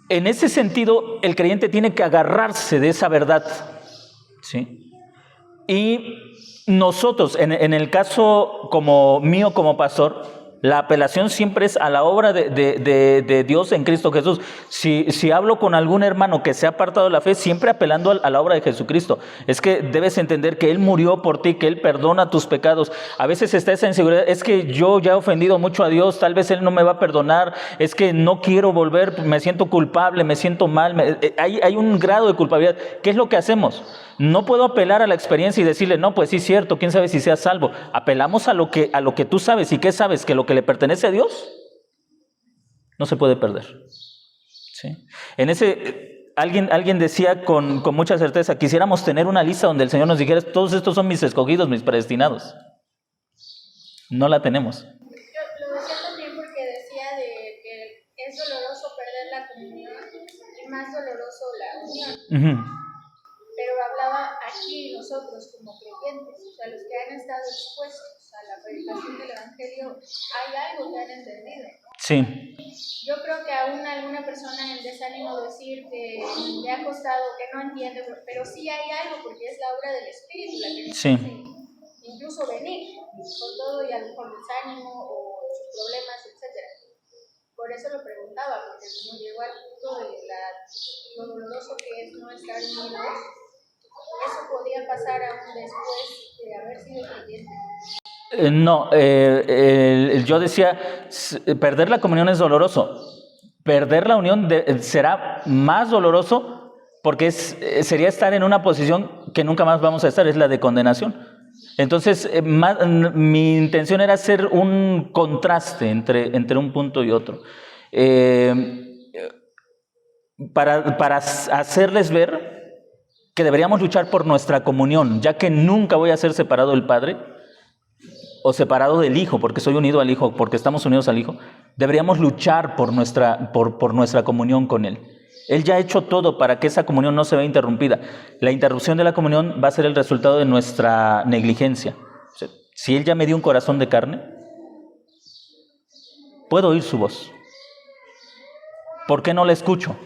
En ese sentido, el creyente tiene que agarrarse de esa verdad, ¿sí? Y Nosotros, en el caso como mío como pastor, la apelación siempre es a la obra de Dios en Cristo Jesús. Si hablo con algún hermano que se ha apartado de la fe, siempre apelando a la obra de Jesucristo. Es que debes entender que Él murió por ti, que Él perdona tus pecados. A veces está esa inseguridad, es que yo ya he ofendido mucho a Dios, tal vez Él no me va a perdonar, es que no quiero volver, me siento culpable, me siento mal. Hay un grado de culpabilidad. ¿Qué es lo que hacemos? No puedo apelar a la experiencia y decirle, no, pues sí es cierto, quién sabe si seas salvo. Apelamos a lo que tú sabes. ¿Y qué sabes? Que lo que le pertenece a Dios no se puede perder. ¿Sí? Alguien decía con mucha certeza, quisiéramos tener una lista donde el Señor nos dijera, todos estos son mis escogidos, mis predestinados. No la tenemos. Yo lo decía también porque decía de que es doloroso perder la comunión y más doloroso la unión. Uh-huh. Pero hablaba aquí nosotros como creyentes, o sea, los que han estado expuestos a la predicación del Evangelio, hay algo que han entendido. Sí. Yo creo que aún alguna persona en desánimo decir que le ha costado, que no entiende, pero sí hay algo porque es la obra del Espíritu la que nos hace incluso venir con todo y a lo mejor desánimo o sus problemas, etc. Por eso lo preguntaba, porque como llegó al punto de lo doloroso que es no estar unidos, eso podía pasar aún después de haber sido creyente. Yo decía, perder la comunión es doloroso. Perder la unión será más doloroso porque sería estar en una posición que nunca más vamos a estar, es la de condenación. Entonces, mi intención era hacer un contraste entre un punto y otro. Para hacerles ver que deberíamos luchar por nuestra comunión, ya que nunca voy a ser separado del Padre o separado del Hijo, porque soy unido al Hijo, porque estamos unidos al Hijo. Deberíamos luchar por nuestra comunión con Él. Él ya ha hecho todo para que esa comunión no se vea interrumpida. La interrupción de la comunión va a ser el resultado de nuestra negligencia. O sea, si Él ya me dio un corazón de carne, puedo oír su voz. ¿Por qué no la escucho?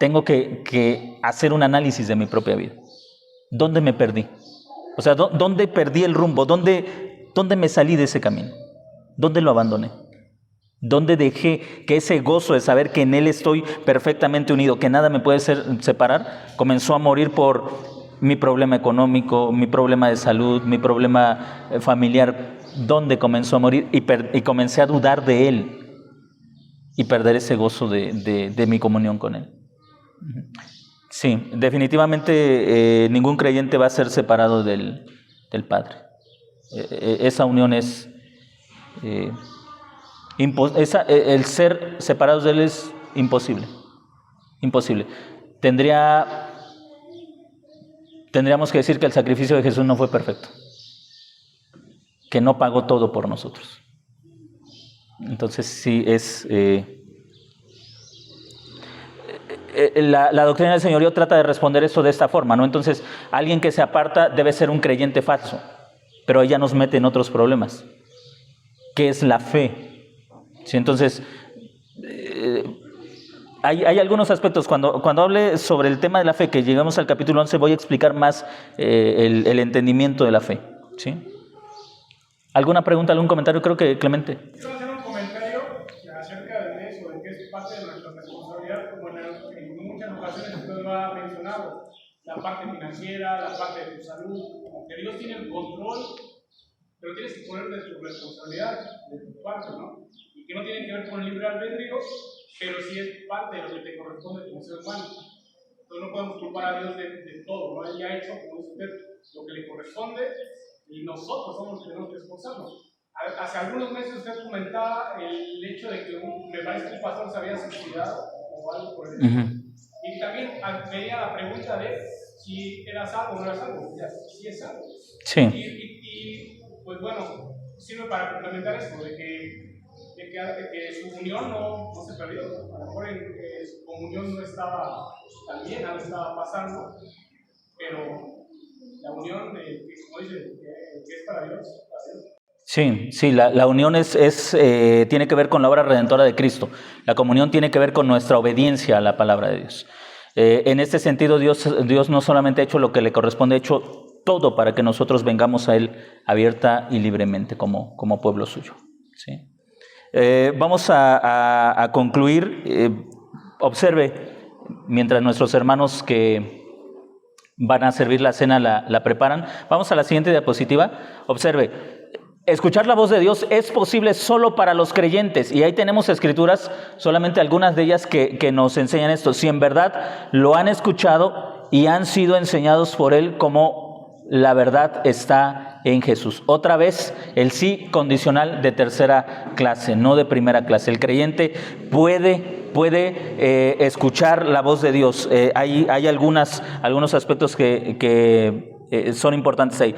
Tengo que hacer un análisis de mi propia vida. ¿Dónde me perdí? O sea, ¿dónde perdí el rumbo? ¿Dónde me salí de ese camino? ¿Dónde lo abandoné? ¿Dónde dejé que ese gozo de saber que en Él estoy perfectamente unido, que nada me puede separar, comenzó a morir por mi problema económico, mi problema de salud, mi problema familiar? ¿Dónde comenzó a morir? Y comencé a dudar de Él y perder ese gozo de mi comunión con Él. Sí, definitivamente ningún creyente va a ser separado del Padre. Esa unión es... el ser separados de Él es imposible. Imposible. Tendríamos que decir que el sacrificio de Jesús no fue perfecto, que no pagó todo por nosotros. Entonces sí es... La doctrina del señorío trata de responder esto de esta forma, ¿no? Entonces, alguien que se aparta debe ser un creyente falso, pero ella nos mete en otros problemas. ¿Qué es la fe? ¿Sí? Entonces, hay algunos aspectos. Cuando hable sobre el tema de la fe, que llegamos al capítulo 11, voy a explicar más el entendimiento de la fe. ¿Sí? ¿Alguna pregunta, algún comentario? Creo que Clemente. Quiero hacer un comentario acerca de eso, de que es parte de nuestra responsabilidad, como en muchas ocasiones usted lo ha mencionado, la parte financiera, la parte de tu salud, que Dios tiene el control, pero tienes que poner de tu responsabilidad, de tu parte, ¿no? Y que no tiene que ver con el libre albedrío, pero sí es parte de lo que te corresponde como ser humano. Entonces no podemos culpar a Dios de todo, ¿no? Él ya ha hecho, como dice usted, lo que le corresponde y nosotros somos los que tenemos que esforzarnos. Hace algunos meses usted comentaba el hecho de que me parece que el pastor se había suicidado o algo por el estilo. Y también venía la pregunta de si era salvo o no era salvo. Ya, sí es salvo. Sí. Y pues bueno, sirve para complementar esto, de que su unión no se perdió. A lo mejor su comunión no estaba tan bien, algo estaba pasando, pero la unión, como dice, que es para Dios, para Dios. Sí, la unión tiene que ver con la obra redentora de Cristo. La comunión tiene que ver con nuestra obediencia a la palabra de Dios. En este sentido, Dios no solamente ha hecho lo que le corresponde, ha hecho todo para que nosotros vengamos a Él abierta y libremente como pueblo suyo. ¿Sí? Vamos a concluir. Observe, mientras nuestros hermanos que van a servir la cena la preparan. Vamos a la siguiente diapositiva. Observe, escuchar la voz de Dios es posible solo para los creyentes. Y ahí tenemos escrituras, solamente algunas de ellas que nos enseñan esto. Si en verdad lo han escuchado y han sido enseñados por Él, como la verdad está en Jesús. Otra vez, el sí condicional de tercera clase, no de primera clase. El creyente puede escuchar la voz de Dios. Hay algunos aspectos que son importantes ahí.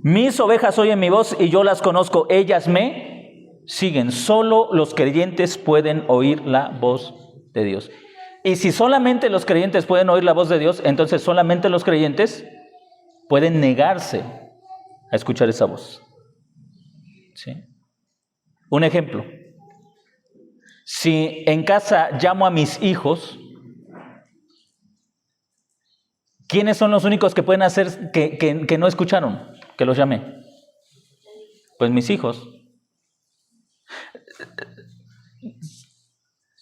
Mis ovejas oyen mi voz y yo las conozco, ellas me siguen. Solo los creyentes pueden oír la voz de Dios. Y si solamente los creyentes pueden oír la voz de Dios, entonces solamente los creyentes pueden negarse a escuchar esa voz. ¿Sí? Un ejemplo. Si en casa llamo a mis hijos, ¿quiénes son los únicos que pueden hacer que no escucharon, que los llamé? Pues mis hijos.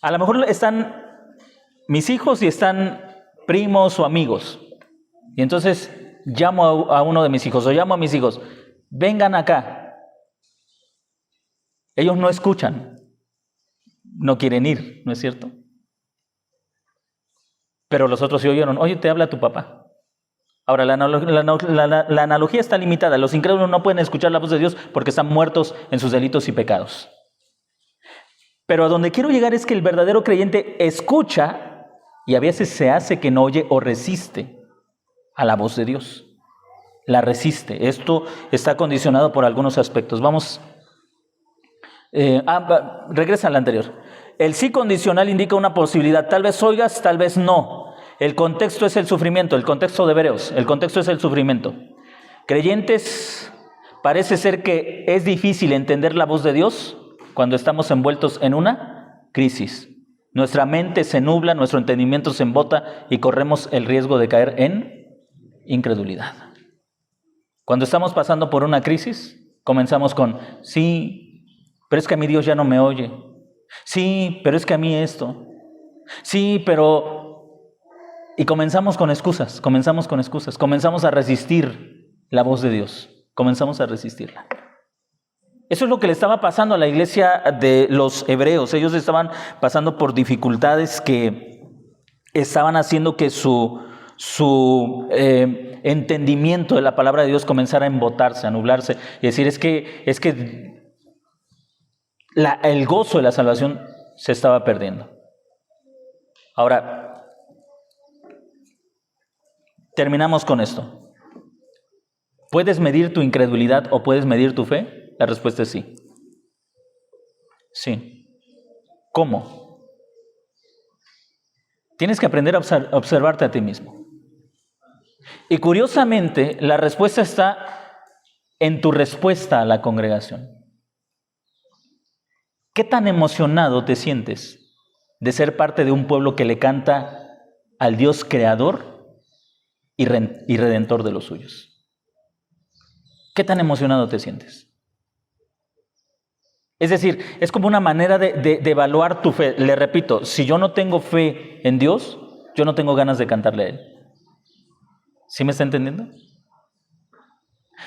A lo mejor están mis hijos y están primos o amigos. Y entonces llamo a uno de mis hijos o llamo a mis hijos, vengan acá. Ellos no escuchan. No quieren ir, ¿no es cierto? Pero los otros sí oyeron, oye, te habla tu papá. Ahora, la analogía está limitada. Los incrédulos no pueden escuchar la voz de Dios porque están muertos en sus delitos y pecados. Pero a donde quiero llegar es que el verdadero creyente escucha y a veces se hace que no oye o resiste a la voz de Dios. La resiste. Esto está condicionado por algunos aspectos. Vamos. Regresa al anterior. El sí condicional indica una posibilidad. Tal vez oigas, tal vez no. El contexto es el sufrimiento. El contexto de Hebreos. El contexto es el sufrimiento. Creyentes, parece ser que es difícil entender la voz de Dios cuando estamos envueltos en una crisis. Nuestra mente se nubla, nuestro entendimiento se embota y corremos el riesgo de caer en incredulidad. Cuando estamos pasando por una crisis, comenzamos con sí, pero es que a mí Dios ya no me oye. Sí, pero es que a mí esto. Sí, pero... Y comenzamos con excusas. Comenzamos a resistir la voz de Dios. Comenzamos a resistirla. Eso es lo que le estaba pasando a la iglesia de los hebreos. Ellos estaban pasando por dificultades que estaban haciendo que su entendimiento de la palabra de Dios comenzara a embotarse, a nublarse. Y decir, es que el gozo de la salvación se estaba perdiendo. Ahora, terminamos con esto. ¿Puedes medir tu incredulidad o puedes medir tu fe? La respuesta es sí. Sí. ¿Cómo? Tienes que aprender a observarte a ti mismo. Y curiosamente, la respuesta está en tu respuesta a la congregación. ¿Qué tan emocionado te sientes de ser parte de un pueblo que le canta al Dios creador y redentor de los suyos? ¿Qué tan emocionado te sientes? Es decir, es como una manera de evaluar tu fe. Le repito, si yo no tengo fe en Dios, yo no tengo ganas de cantarle a Él. ¿Sí me está entendiendo?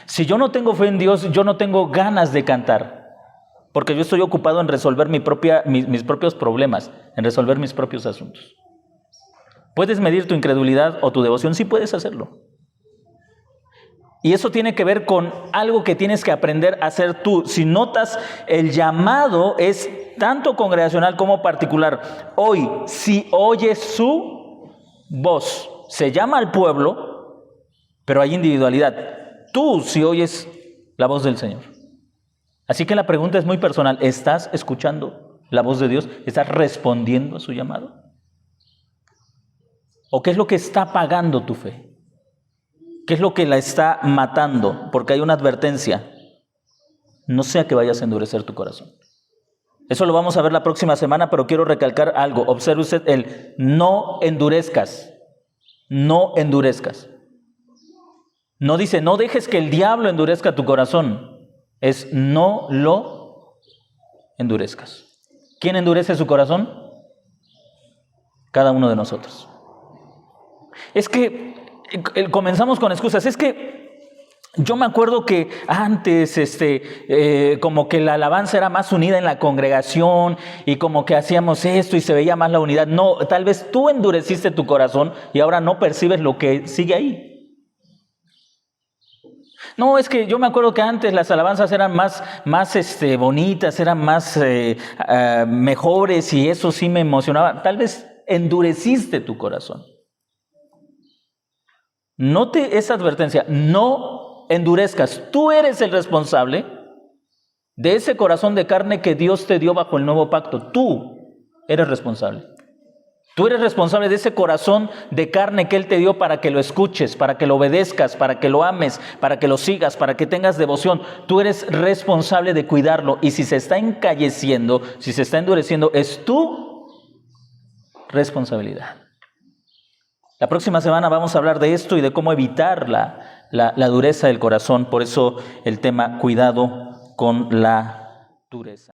Si yo no tengo fe en Dios, yo no tengo ganas de cantar. Porque yo estoy ocupado en resolver mis propios problemas, en resolver mis propios asuntos. ¿Puedes medir tu incredulidad o tu devoción? Sí puedes hacerlo. Y eso tiene que ver con algo que tienes que aprender a hacer tú. Si notas, el llamado es tanto congregacional como particular. Hoy, si oyes su voz, se llama al pueblo, pero hay individualidad. Tú, si oyes la voz del Señor. Así que la pregunta es muy personal. ¿Estás escuchando la voz de Dios? ¿Estás respondiendo a su llamado? ¿O qué es lo que está apagando tu fe? ¿Qué es lo que la está matando? Porque hay una advertencia. No sea que vayas a endurecer tu corazón. Eso lo vamos a ver la próxima semana, pero quiero recalcar algo. Observe usted el no endurezcas. No endurezcas. No dice, no dejes que el diablo endurezca tu corazón. Es no lo endurezcas. ¿Quién endurece su corazón? Cada uno de nosotros. Es que comenzamos con excusas. Es que yo me acuerdo que antes como que la alabanza era más unida en la congregación y como que hacíamos esto y se veía más la unidad. No, tal vez tú endureciste tu corazón y ahora no percibes lo que sigue ahí. No, es que yo me acuerdo que antes las alabanzas eran más bonitas, eran más mejores y eso sí me emocionaba. Tal vez endureciste tu corazón. Note esa advertencia, no endurezcas. Tú eres el responsable de ese corazón de carne que Dios te dio bajo el nuevo pacto. Tú eres responsable. Tú eres responsable de ese corazón de carne que Él te dio para que lo escuches, para que lo obedezcas, para que lo ames, para que lo sigas, para que tengas devoción. Tú eres responsable de cuidarlo. Y si se está encalleciendo, si se está endureciendo, es tu responsabilidad. La próxima semana vamos a hablar de esto y de cómo evitar la dureza del corazón. Por eso el tema, cuidado con la dureza.